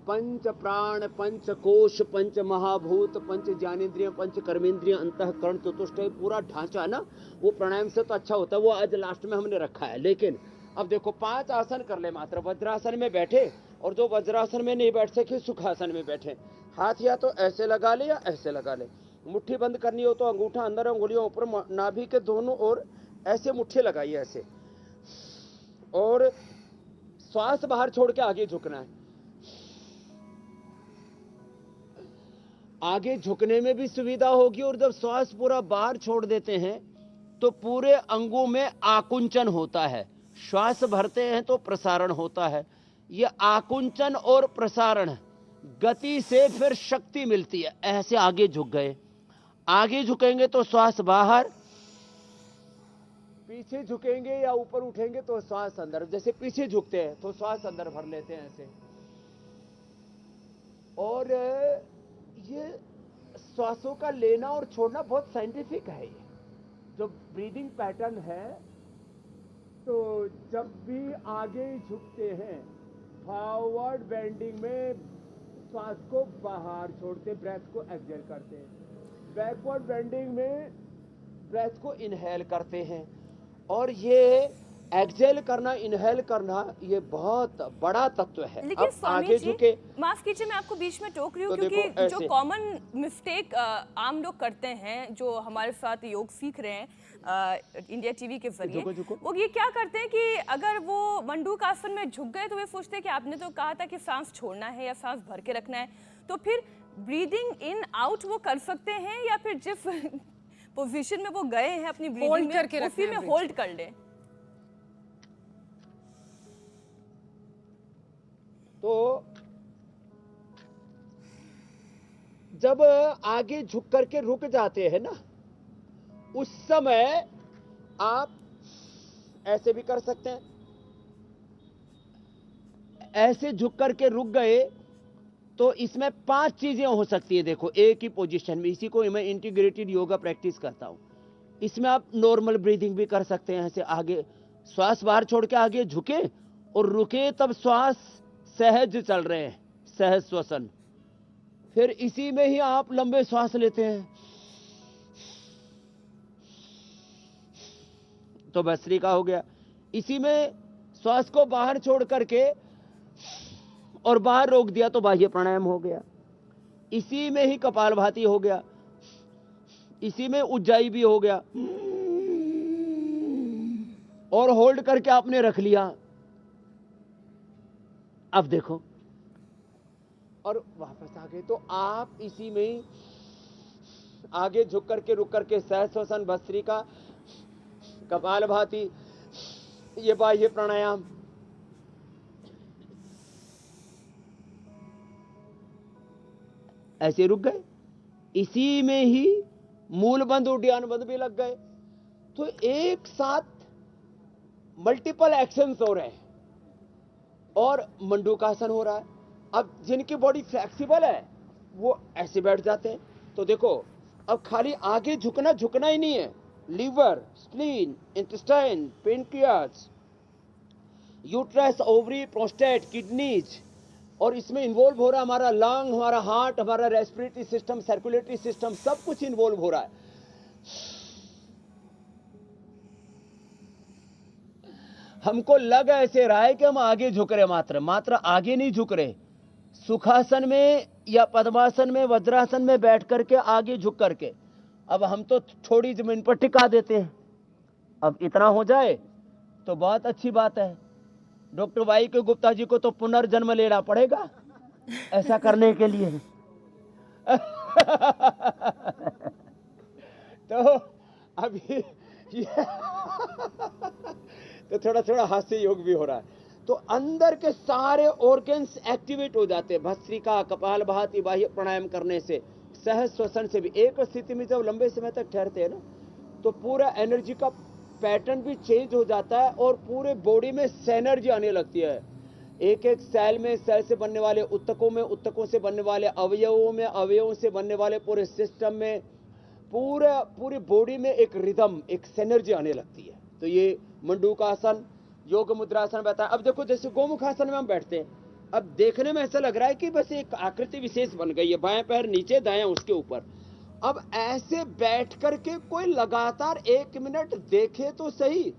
पंच प्राण, पंच कोश, पंच महाभूत, पंच ज्ञानेंद्रिय, पंच कर्मेंद्रिय, अंतःकरण, चतुष्ट, पूरा ढांचा है ना, वो प्राणायाम से तो अच्छा होता है। वो आज लास्ट में हमने रखा है। लेकिन अब देखो 5 आसन कर ले मात्र। वज्रासन में बैठे, और जो वज्रासन में नहीं बैठ सके सुखासन में बैठे। हाथ या तो ऐसे लगा ले या ऐसे लगा ले। मुट्ठी बंद करनी हो तो अंगूठा अंदर, अंगुलियों ऊपर, नाभि के दोनों ओर ऐसे मुट्ठी लगाइए ऐसे, और श्वास बाहर छोड़ के आगे झुकना है। आगे झुकने में भी सुविधा होगी, और जब श्वास पूरा बाहर छोड़ देते हैं तो पूरे अंगों में आकुंचन होता है। श्वास भरते हैं तो प्रसारण होता है। यह आकुंचन और प्रसारण गति से फिर शक्ति मिलती है। ऐसे आगे झुक गए, आगे झुकेंगे तो श्वास बाहर, पीछे झुकेंगे या ऊपर उठेंगे तो श्वास अंदर। जैसे पीछे झुकते हैं तो श्वास अंदर भर लेते हैं ऐसे। और ये श्वासों का लेना और छोड़ना बहुत साइंटिफिक है। ये जो ब्रीदिंग पैटर्न है, तो जब भी आगे झुकते हैं फॉरवर्ड बेंडिंग में श्वास को बाहर छोड़ते, ब्रेथ को एक्सहेल करते हैं। बैकवर्ड बेंडिंग में ब्रेथ को इनहेल करते हैं। और ये एक्सहेल करना, इनहेल करना, ये बहुत बड़ा तत्व है। लेकिन अब स्वामी आगे जी, झुके, माफ कीजिए मैं आपको बीच में टोक रही हूँ, तो क्योंकि देखो जो ऐसे। कॉमन मिस्टेक आम लोग करते हैं जो हमारे साथ योग सीख रहे हैं इंडिया टीवी के जरिए, झुको। वो ये क्या करते हैं कि अगर वो मंडूक आसन में झुक गए तो वे सोचते हैं कि आपने तो कहा था कि सांस छोड़ना है या सांस भर के रखना है, तो फिर ब्रीदिंग इन आउट वो कर सकते हैं, या फिर जिस पोजीशन में वो गए हैं अपनी Hold ब्रीदिंग करके में रखना उसी है में breath होल्ड कर लें। तो जब आगे झुक करके रुक जाते हैं ना, उस समय आप ऐसे भी कर सकते हैं। ऐसे झुक करके रुक गए तो इसमें 5 चीजें हो सकती है। देखो एक ही पोजीशन में, इसी को मैं इंटीग्रेटेड योगा प्रैक्टिस करता हूं। इसमें आप नॉर्मल ब्रीदिंग भी कर सकते हैं। ऐसे आगे श्वास बाहर छोड़ के आगे झुके और रुके, तब श्वास सहज चल रहे हैं, सहज श्वसन। फिर इसी में ही आप लंबे श्वास लेते हैं, तो भस्त्रिका हो गया। इसी में श्वास को बाहर छोड़ करके और बाहर रोक दिया तो बाह्य प्राणायाम हो गया। इसी में ही कपालभाति हो गया, इसी में उज्जाई भी हो गया, और होल्ड करके आपने रख लिया। अब देखो, और वापस आ गए। तो आप इसी में ही आगे झुक करके रुक करके सहज श्वसन, भस्त्रिका, कपालभाति, ये बाह्य प्राणायाम, ऐसे रुक गए। इसी में ही मूल बंद, उड्डयन बंद भी लग गए। तो एक साथ मल्टीपल एक्शंस हो रहे हैं और मंडूकासन हो रहा है। अब जिनकी बॉडी फ्लेक्सिबल है वो ऐसे बैठ जाते हैं। तो देखो, अब खाली आगे झुकना ही नहीं है। Liver, spleen, intestine, pancreas, uterus, ovary, prostate, kidneys, और इसमें इन्वॉल्व हो रहा है हमारा लंग, हमारा हार्ट, हमारा रेस्पिरेटरी सिस्टम, सर्कुलेटरी सिस्टम, सब कुछ इन्वॉल्व हो रहा है। हमको लग ऐसे रहा है कि हम आगे झुक रहे, मात्र आगे नहीं झुक रहे। सुखासन में या पद्मासन में, वज्रासन में बैठ करके आगे झुक करके, अब हम तो थोड़ी जमीन पर टिका देते हैं। अब इतना हो जाए तो बहुत अच्छी बात है। डॉक्टर वाई के गुप्ता जी को तो पुनर्जन्म लेना पड़ेगा ऐसा करने के लिए। तो अभी तो थोड़ा हास्य योग भी हो रहा है। तो अंदर के सारे ऑर्गन्स एक्टिवेट हो जाते हैं भस्त्रिका, कपालभाति, बाह्य प्राणायाम करने से, सहज श्वसन से भी। एक स्थिति में जब लंबे समय तक ठहरते हैं ना, तो पूरा एनर्जी का पैटर्न भी चेंज हो जाता है और पूरे बॉडी में सेनर्जी आने लगती है। एक एक सेल में, सेल से बनने वाले उत्तकों में, उत्तकों से बनने वाले अवयवों में, अवयवों से बनने वाले पूरे सिस्टम में, पूरी बॉडी में एक रिदम, एक सिनर्जी आने लगती है। तो ये मंडूकासन, योग मुद्रासन बताया। अब देखो जैसे गोमुखासन में हम बैठते हैं, अब देखने में ऐसा लग रहा है कि बस एक आकृति विशेष बन गई है, बाएं पैर नीचे, दायां उसके ऊपर। अब ऐसे बैठ करके कोई लगातार 1 मिनट देखे तो सही।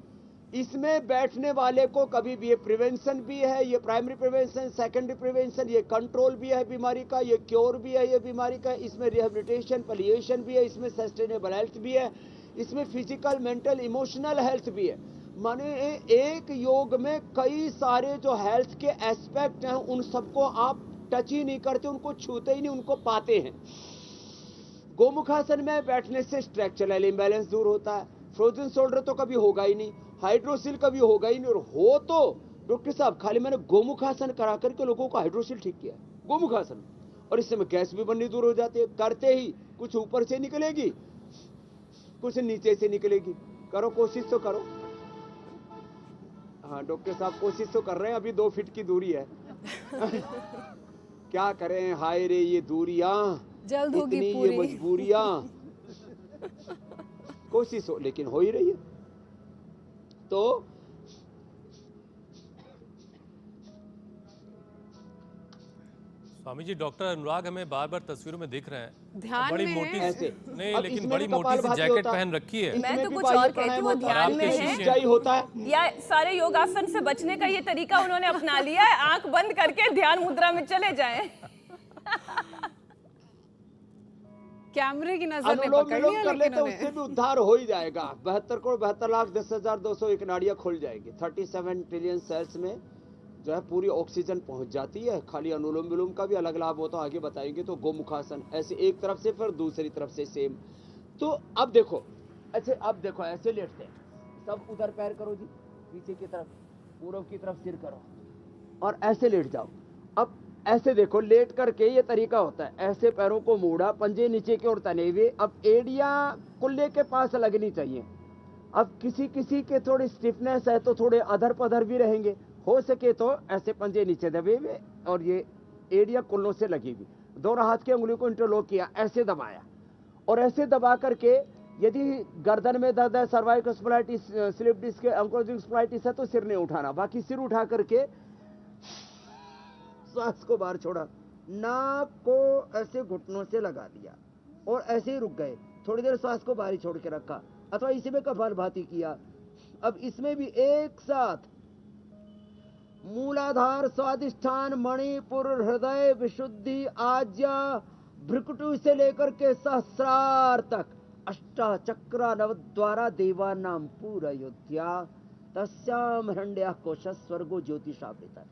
इसमें बैठने वाले को कभी भी ये प्रिवेंशन भी है, ये प्राइमरी प्रिवेंशन, सेकेंडरी प्रिवेंशन, ये कंट्रोल भी है बीमारी का, ये क्योर भी है ये बीमारी का, इसमें रिहेबिलिटेशन, पलिएशन भी है, इसमें सस्टेनेबल हेल्थ भी है, इसमें फिजिकल, मेंटल, इमोशनल हेल्थ भी है। माने एक योग में कई सारे जो हेल्थ के एस्पेक्ट हैं उन सबको आप टच ही नहीं करते, उनको छूते ही नहीं, उनको पाते हैं। गोमुखासन में बैठने से स्ट्रक्चरल इम्बैलेंस दूर होता है। फ्रोजन शोल्डर तो कभी होगा ही नहीं, हाइड्रोसिल कभी होगा ही नहीं, और हो तो डॉक्टर साहब खाली मैंने गोमुखासन करा करके लोगों को हाइड्रोसिल ठीक किया, गोमुखासन, और इससे में गैस भी बननी दूर हो जाती है। करते ही कुछ ऊपर से निकलेगी, कुछ नीचे से निकलेगी। करो, कोशिश तो करो। हाँ डॉक्टर साहब कोशिश तो कर रहे हैं, अभी 2 फीट की दूरी है। क्या करें, हाय रे ये दूरियां, जल्द होगी इतनी पूरी। ये मजबूरियां। कोशिश हो, लेकिन हो ही रही है। तो स्वामी जी, डॉक्टर अनुराग हमें बार बार तस्वीरों में दिख रहे हैं, ध्यान बड़ी में मोटी है। ऐसे नहीं, अब लेकिन इसमें बड़ी भी मोटी सी कपालभाति जैकेट होता है। पहन रखी है। मैं इसमें तो भी कुछ बाह्य और कहती प्राणायाम हूँ, वो होता है। ध्यान और में आपके है शिष्य- ऊंचाई होता है। या सारे योगासन से बचने का ये तरीका उन्होंने अपना लिया है, आंख बंद करके ध्यान मुद्रा में चले जाएं। कैमरे की नजर ने अनुलोम पकड़ विलोम लिया, कर लेकिन लेते उन्हें उससे भी उद्धार हो ही जाएगा। 72,72,10,201 नाड़ियां खुल जाएगी। 37 ट्रिलियन सेल्स में जो है पूरी ऑक्सीजन पहुंच जाती है। खाली अनुलोम विलोम का भी अलग लाभ होता है, आगे बताएंगे। तो गोमुखासन ऐसे एक तरफ से फिर दूसरी तरफ से सेम। तो अब देखो, अच्छा अब देखो ऐसे लेटते हैं सब, उधर पैर करो जी, पीछे की तरफ, पूर्व की तरफ सिर करो और ऐसे लेट जाओ। अब ऐसे देखो, लेट करके ये तरीका होता है, ऐसे पैरों को मोड़ा, पंजे नीचे की ओर तने हुए। अब एड़ियां कुल्ले के पास लगनी चाहिए। अब किसी किसी के थोड़ी स्टिफनेस है तो थोड़े अधर पधर भी रहेंगे, हो सके तो ऐसे पंजे नीचे दबे हुए और ये एड़ियां कुल्लों से लगी हुई। दोनों हाथ की उंगली को इंटरलॉक किया, ऐसे दबाया, और ऐसे दबा करके यदि गर्दन में दर्द है, cervical spondylitis, slip disc, ankylosing spondylitis है तो सिर नहीं उठाना, बाकी सिर उठा करके श्वास को बाहर छोड़ा, नाक को ऐसे घुटनों से लगा दिया और ऐसे ही रुक गए। थोड़ी देर श्वास को बाहर ही छोड़ के रखा, अथवा इसी में कपालभाति किया। अब इसमें भी एक साथ मूलाधार, स्वादिष्ठान, मणिपुर, हृदय, विशुद्धि, आज्या, भ्रुकुटु से लेकर के सहस्रार तक अष्टा चक्रा नवद्वारा देवानाम पूरा योध्या तस्याम हिरण्यः कोश स्वर्गो ज्योतिषावृता।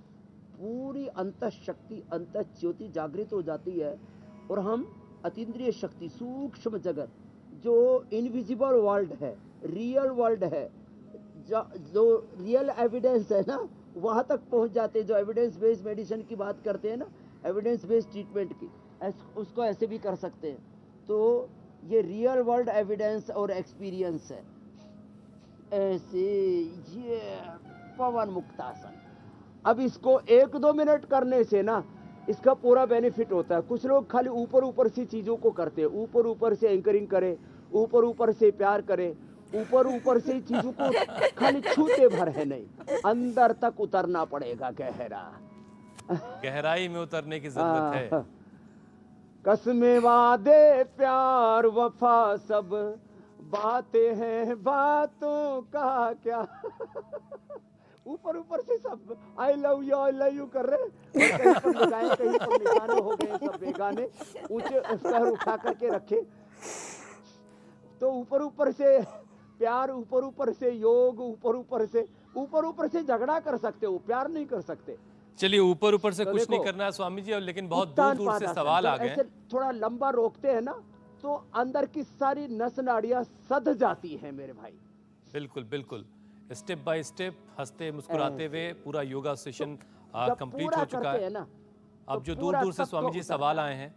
पूरी अंत शक्ति, अंत ज्योति जागृत हो जाती है और हम अतीन्द्रिय शक्ति, सूक्ष्म जगत, जो इनविजिबल वर्ल्ड है, रियल वर्ल्ड है, जो रियल एविडेंस है ना, वहां तक पहुंच जाते हैं। जो एविडेंस बेस्ड मेडिसिन की बात करते हैं ना, एविडेंस बेस्ड ट्रीटमेंट की, उसको ऐसे भी कर सकते हैं। तो ये रियल वर्ल्ड एविडेंस और एक्सपीरियंस है। ऐसे ये पवन मुक्तासन। अब इसको 1-2 मिनट करने से ना इसका पूरा बेनिफिट होता है। कुछ लोग खाली ऊपर ऊपर से चीजों को करते हैं, ऊपर ऊपर से एंकरिंग करे, ऊपर ऊपर से प्यार करे, ऊपर ऊपर से चीजों को खाली छूते भर है नहीं, अंदर तक उतरना पड़ेगा, गहरा गहराई में उतरने की जरूरत है। कसमें वादे प्यार वफा सब बातें हैं, बातों का क्या। ऊपर ऊपर से सब आई लव यू कर रहे, कहीं पर लगाए, कहीं पर निशाने हो गए, सब बेगाने ऊंचे पैर उठा करके रखे। तो ऊपर ऊपर से प्यार, ऊपर ऊपर से योग, ऊपर ऊपर से झगड़ा कर सकते हो, प्यार नहीं कर सकते। चलिए, ऊपर ऊपर से तो कुछ नहीं देखो, करना है स्वामी जी, और लेकिन बहुत दूर उत्तान दूर से पादासन, सवाल आ जब गए। ऐसे थोड़ा लंबा रोकते हैं ना तो अंदर की सारी नस नाड़ियां सध जाती हैं मेरे भाई। बिल्कुल बिल्कुल, स्टेप बाय स्टेप, हंसते मुस्कुराते हुए पूरा योगा सेशन जब कंप्लीट पूरा हो चुका करते है। हैं ना, अब तो जो दूर पूरा दूर से तत्व स्वामी जी उतरता सवाल है। आए हैं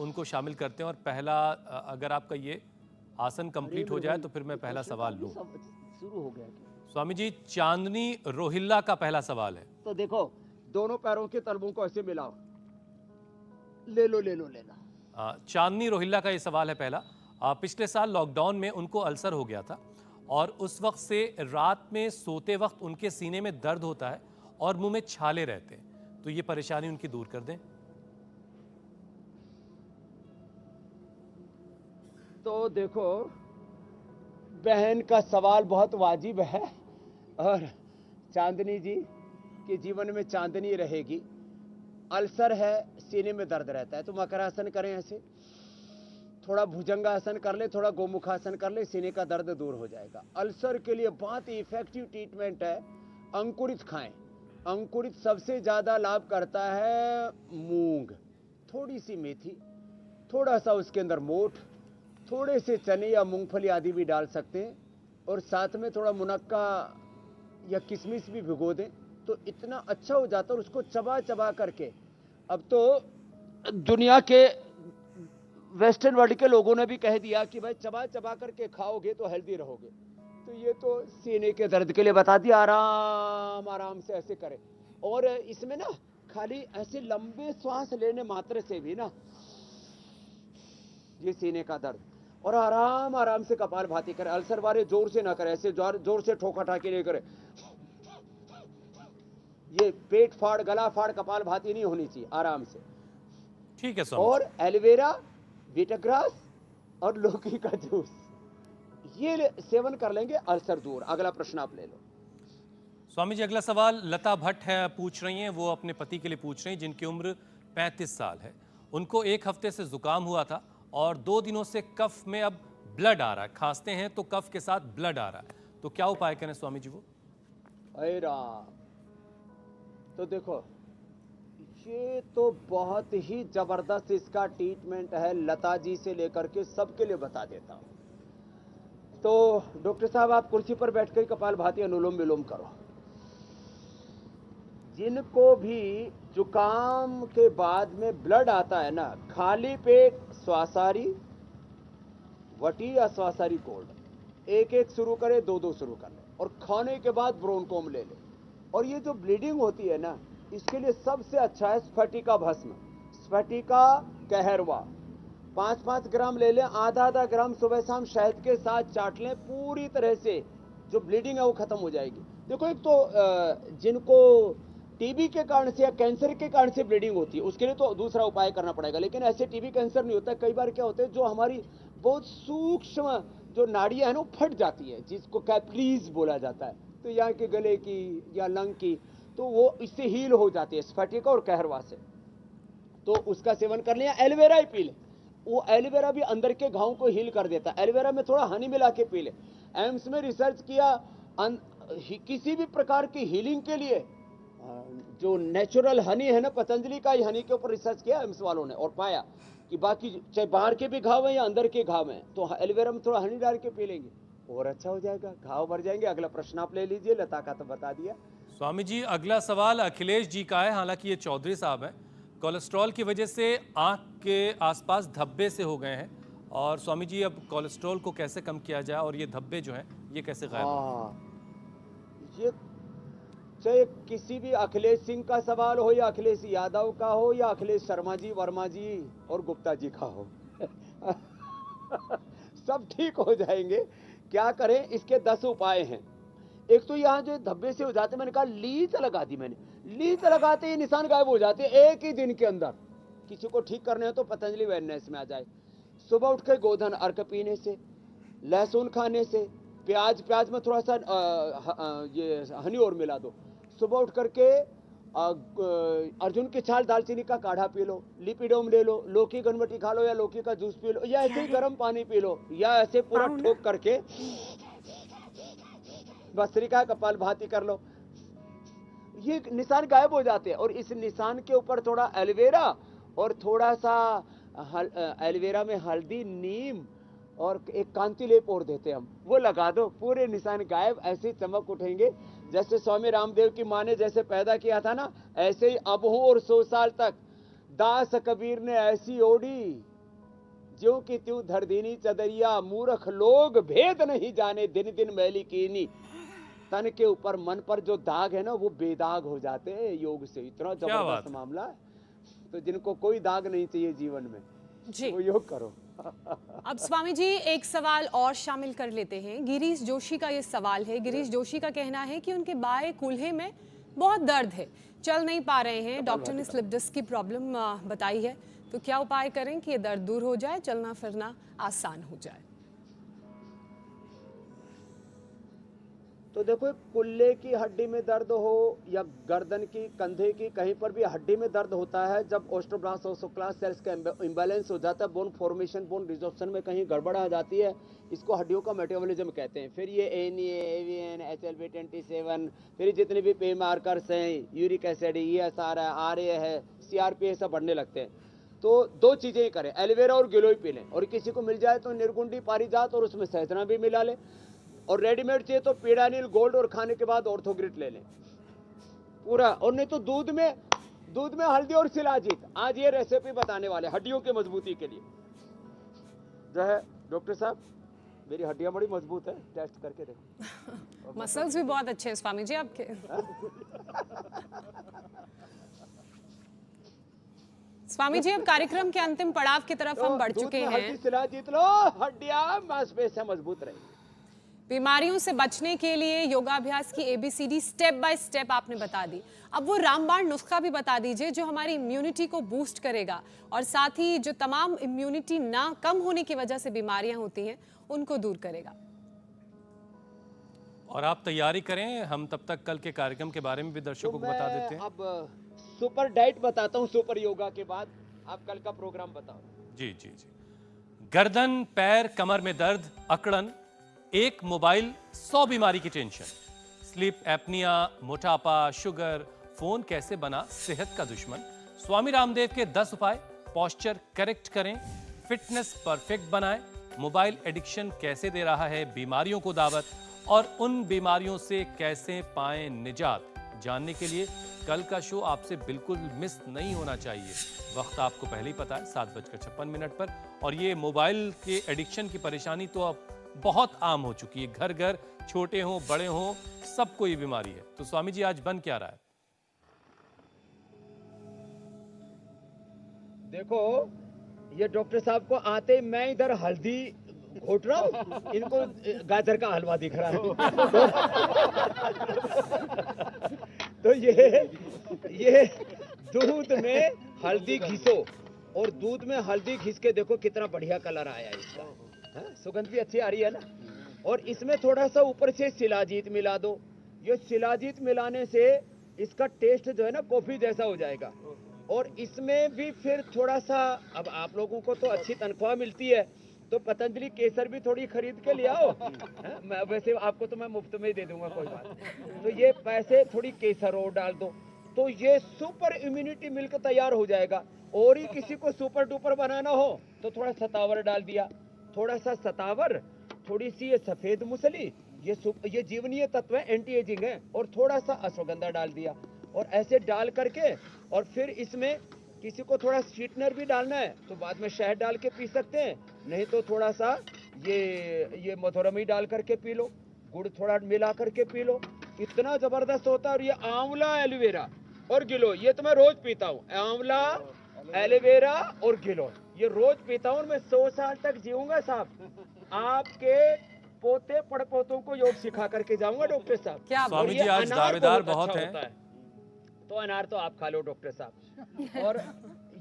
उनको शामिल करते हैं। और पहला अगर आपका ये आसन कंप्लीट हो जाए तो फिर मैं पहला सवाल लूं। शुरू हो गया क्या? स्वामी जी, चांदनी रोहिल्ला का पहला सवाल है। तो देखो, दोनों पैरों के तलवों को ऐसे मिलाओ, ले लो ले लो ले लो। चांदनी रोहिल्ला का ये सवाल है पहला। पिछले साल लॉकडाउन में उनको अल्सर हो गया था और उस वक्त से रात में सोते वक्त उनके सीने में दर्द होता है और मुंह में छाले रहते हैं, तो ये परेशानी उनकी दूर कर दें। तो देखो, बहन का सवाल बहुत वाजिब है और चांदनी जी के जीवन में चांदनी रहेगी। अल्सर है, सीने में दर्द रहता है, तो मकरासन करें, ऐसे थोड़ा भुजंगासन कर ले, थोड़ा गोमुखासन कर ले, सीने का दर्द दूर हो जाएगा। अल्सर के लिए बहुत ही इफेक्टिव ट्रीटमेंट है, अंकुरित खाएं। अंकुरित सबसे ज्यादा लाभ करता है मूंग, थोड़ी सी मेथी, थोड़ा सा उसके अंदर मोठ, थोड़े से चने या मूंगफली आदि भी डाल सकते हैं और साथ में थोड़ा मुनक्का या किशमिश भी भिगो दें, तो इतना अच्छा हो जाता है। और उसको चबा चबा करके, अब तो दुनिया के वेस्टर्न वर्ल्ड के लोगों ने भी कह दिया कि भाई चबा चबा करके खाओगे तो हेल्दी रहोगे, तो ये तो सीने के दर्द के लिए बता दिया। आराम आराम से ऐसे करें, और इसमें ना खाली ऐसे लंबे श्वास लेने मात्र से भी ना ये सीने का दर्द, और आराम आराम से कपालभाति करें। अल्सर वाले जोर से ना करें, ऐसे जोर से ठोका ठाकी नहीं करें। ये पेट फाड़ गला फाड़ कपालभाति नहीं होनी चाहिए, आराम से। ठीक है स्वामी। और एलोवेरा, बीटाग्रास और लौकी का जूस, ये सेवन कर लेंगे, अल्सर दूर। अगला प्रश्न आप ले लो। स्वामी जी, अगला सवाल लता भट्ट है, पूछ रही हैं। वो अपने पति के लिए पूछ रही हैं जिनकी उम्र 35 साल है। उनको 1 हफ्ते से जुकाम हुआ था और 2 दिनों से कफ में अब ब्लड आ रहा है, खांसते हैं तो कफ के साथ ब्लड आ रहा है, तो क्या उपाय करें स्वामी जी वो? अरे राम, तो देखो ये तो बहुत ही जबरदस्त इसका ट्रीटमेंट है, लता जी से लेकर के सबके लिए बता देता हूं। तो डॉक्टर साहब, आप कुर्सी पर बैठकर कपालभाति अनुलोम विलोम करो। जिनको भी जुकाम के बाद में ब्लड आता है ना, खाली पेट श्वासारी वटी या श्वासारी कोल्ड, 1-1 शुरू करे, 2-2 शुरू कर ले, और खाने के बाद ब्रोनकोम ले ले। और ये जो ब्लीडिंग होती है ना, इसके लिए सबसे अच्छा है स्फटिका भस्म, स्फटिका कहरवा। 5-5 ग्राम ले लें, आधा ग्राम सुबह शाम शहद के साथ चाट लें, पूरी तरह से जो ब्लीडिंग है वो खत्म हो जाएगी। देखो, एक तो जिनको टीबी के कारण से या कैंसर के कारण से ब्लीडिंग होती है, उसके लिए तो दूसरा उपाय करना पड़ेगा, लेकिन ऐसे टीबी कैंसर नहीं होता। कई बार क्या होता है, जो हमारी बहुत सूक्ष्म जो नाड़ियां हैं ना, वो फट जाती है, जिसको कैपिलरीज बोला जाता है, तो यहाँ के गले की या लंग की, तो वो इससे हील हो जाती है स्फटिका और कहरवा से। तो उसका सेवन कर लिया। एलोवेरा ही पी ले, वो एलोवेरा भी अंदर के घावों को हील कर देता है। एलोवेरा में थोड़ा हनी मिला के पी ले। एम्स में रिसर्च किया, किसी भी प्रकार की हीलिंग के लिए जो नेचुरल हनी है ना, पतंजलि का ही हनी के ऊपर रिसर्च किया एम्स वालों ने, और पाया कि बाकी चाहे बाहर के भी घाव हैं या अंदर के घाव हैं, तो एलोवेरा में थोड़ा हनी डाल के पी लेंगे और अच्छा हो जाएगा, घाव भर जाएंगे। अगला प्रश्न आप ले लीजिए। लता का तो बता दिया। स्वामी जी, अगला सवाल अखिलेश जी का है। हालांकि ये चौधरी साहब हैं। कोलेस्ट्रॉल की वजह से आंख के आसपास धब्बे से हो गए हैं, और स्वामी जी अब कोलेस्ट्रॉल को कैसे कम किया जाए और ये धब्बे जो हैं ये कैसे गायब हों? ये चाहे किसी भी अखिलेश सिंह का सवाल हो या अखिलेश यादव का हो या अखिलेश शर्मा जी, वर्मा जी और गुप्ता जी का हो सब ठीक हो जाएंगे। क्या करें? इसके 10 उपाय हैं। एक तो यहाँ जो धब्बे से हो जाते, मैंने कहा लीच लगा दी, मैंने लीच लगाते ही निशान गायब हो जाते एक ही दिन के अंदर। किसी को ठीक करने हो तो पतंजलि वेलनेस में आ जाए। सुबह उठ के गोधन अर्क पीने से, लहसुन खाने से, प्याज में थोड़ा सा ये हनी और मिला दो। सुबह उठ करके अर्जुन की छाल दालचीनी का काढ़ा पी लो, लिपिडोम ले लो, लौकी गनवटी खा लो या लौकी का जूस पी लो, या ऐसे ही गर्म पानी पी लो, या ऐसे पूरा ठोक करके भस्त्रिका कपालभाति कर लो। ये निशान गायब हो जाते हैं। और इस निशान के ऊपर थोड़ा एलोवेरा और थोड़ा सा एलोवेरा में हल्दी, नीम और एक कांति लेप और देते हैं हम, वो लगा दो, पूरे निशान गायब। ऐसे चमक उठेंगे। जैसे स्वामी रामदेव की माँ ने जैसे पैदा किया था ना, ऐसे ही अब हूं और 100 साल तक। दास कबीर ने ऐसी ओढ़ी ज्यों की त्यों धरदीनी चदरिया, मूर्ख लोग भेद नहीं जाने, दिन दिन मैली कीनी। तन के ऊपर मन पर जो दाग है ना वो बेदाग हो जाते हैं योग से। इतना बात जबरदस्त है। मामला है। तो जिनको कोई दाग नहीं चाहिए जीवन में जी वो योग करो। अब स्वामी जी एक सवाल और शामिल कर लेते हैं। गिरीश जोशी का ये सवाल है। गिरीश जोशी का कहना है कि उनके बाएं कूल्हे में बहुत दर्द है, चल नहीं पा रहे हैं। डॉक्टर ने स्लिप डिस्क की प्रॉब्लम बताई है, तो क्या उपाय करें कि ये दर्द दूर हो जाए, चलना फिरना आसान हो जाए? तो देखो कुल्ले की हड्डी में दर्द हो या गर्दन की, कंधे की, कहीं पर भी हड्डी में दर्द होता है जब ओस्टोब्लास्ट ओस्टोक्लास्ट सेल्स का इम्बैलेंस हो जाता है, बोन फॉर्मेशन बोन रिजॉर्प्शन में कहीं गड़बड़ आ जाती है, इसको हड्डियों का मेटाबॉलिज्म कहते हैं। फिर ये एनए, एवीएन, HLB27, फिर जितने भी पे मार्कर्स हैं, यूरिक एसिड, ESR है, RA है, CRP सब बढ़ने लगते हैं। तो दो चीजें ही करें, एलोवेरा और गिलोय पी लें, और किसी को मिल जाए तो निर्गुंडी पारिजात और उसमें सहजना भी मिला लें, और रेडीमेड चाहिए तो पीडानिल गोल्ड और खाने के बाद ऑर्थोग्रिट ले लें पूरा। और नहीं तो दूध में हल्दी और शिलाजीत। आज ये रेसिपी बताने वाले हड्डियों की मजबूती के लिए जो है। डॉक्टर साहब मेरी हड्डियां बड़ी मजबूत है, टेस्ट करके देखो। मसल्स भी बहुत अच्छे हैं स्वामी जी आपके। स्वामी जी अब कार्यक्रम के अंतिम पड़ाव की तरफ हम बढ़ चुके हैं। हल्दी शिलाजीत लो, हड्डियां मांसपेशियां मजबूत रहेंगी। बीमारियों से बचने के लिए योगाभ्यास की ABCD स्टेप बाय स्टेप आपने बता दी। अब वो रामबाण नुस्खा भी बता दीजिए जो हमारी इम्यूनिटी को बूस्ट करेगा और साथ ही जो तमाम इम्यूनिटी ना कम होने की वजह से बीमारियां होती हैं उनको दूर करेगा। और आप तैयारी करें, हम तब तक कल के कार्यक्रम के बारे में भी दर्शकों को बता देते हैं। अब सुपर डाइट बताता हूँ सुपर योगा के बाद, आप कल का प्रोग्राम बताओ। जी जी जी। गर्दन, पैर, कमर में दर्द, अकड़न, एक मोबाइल, 100 बीमारी की टेंशन, स्लीप एपनिया, मोटापा, शुगर, फोन कैसे बना सेहत का दुश्मन। स्वामी रामदेव के 10 उपाय। पोस्चर करेक्ट करें, फिटनेस परफेक्ट बनाएं, मोबाइल एडिक्शन कैसे दे रहा है बीमारियों को दावत, और उन बीमारियों से कैसे पाएं निजात। जानने के लिए कल का शो आपसे बिल्कुल मिस नहीं होना चाहिए। वक्त आपको पहले ही पता है, 7:56 पर। और ये मोबाइल के एडिक्शन की परेशानी तो अब बहुत आम हो चुकी है। घर घर, छोटे हों बड़े हों, सबको ये बीमारी है। तो स्वामी जी आज बन क्या रहा है? देखो ये डॉक्टर साहब को आते ही मैं इधर हल्दी घोट रहा हूँ, इनको गाजर का हलवा दिख रहा है। तो ये दूध में हल्दी घिसो, और दूध में हल्दी घिस के देखो कितना बढ़िया कलर आया है इसका। हाँ, सुगंध भी अच्छी आ रही है ना। और इसमें थोड़ा सा ऊपर से शिलाजीत मिला दो। ये शिलाजीत मिलाने से इसका टेस्ट जो है ना कॉफी जैसा हो जाएगा। और इसमें भी फिर थोड़ा सा, अब आप लोगों को तो अच्छी तनख्वाह मिलती है तो पतंजलि केसर भी थोड़ी खरीद के ले आओ। मैं वैसे आपको तो मैं मुफ्त में ही दे दूंगा, कोई बात नहीं। तो ये पैसे थोड़ी केसर और डाल दो तो ये सुपर इम्यूनिटी मिल्क तैयार हो जाएगा। और ही किसी को सुपर डुपर बनाना हो तो थोड़ा सतावर डाल दिया, थोड़ा सा सतावर, थोड़ी सी ये सफेद मूसली, ये जीवनीय तत्व है, एंटी एजिंग है, और थोड़ा सा अश्वगंधा डाल दिया। और ऐसे डाल करके, और फिर इसमें किसी को थोड़ा स्वीटनर भी डालना है तो बाद में शहद डाल के पी सकते हैं, नहीं तो थोड़ा सा ये मधुरमी डाल करके पी लो, गुड़ थोड़ा मिला करके पी लो। इतना जबरदस्त होता है। और ये आंवला, एलोवेरा और गिलोय, ये तो मैं रोज पीता हूँ। आंवला, एलोवेरा और गिलोय ये रोज पीता हूँ। मैं 100 साल तक जीऊंगा साहब। आपके पोते पड़पोतों को योग सिखा करके जाऊंगा डॉक्टर साहब। क्या और स्वामी ये जी आज अनार दावेदार अच्छा बहुत हैं। होता है। तो अनार तो आप खा लो डॉक्टर साहब। और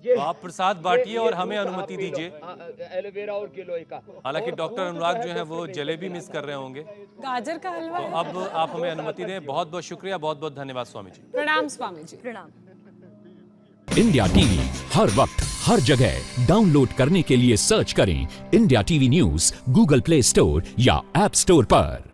ये तो आप प्रसाद बांटिए ये और हमें दूध आप अनुमति पी लो, दीजिए। एलोवेरा और गिलोय का। हालांकि और डॉक्टर दूध अनुराग जो है है वो डॉक्टर जलेबी नहीं मिस कर रहे होंगे। गाजर का हलवा तो है। अब आप हमें अनुमति दें। बहुत बहुत शुक्रिया, बहुत बहुत धन्यवाद स्वामी जी। प्रणाम स्वामी जी। प्रणाम। इंडिया टीवी हर वक्त हर जगह डाउनलोड करने के लिए सर्च करें India TV news Google play store या ऐप स्टोर पर।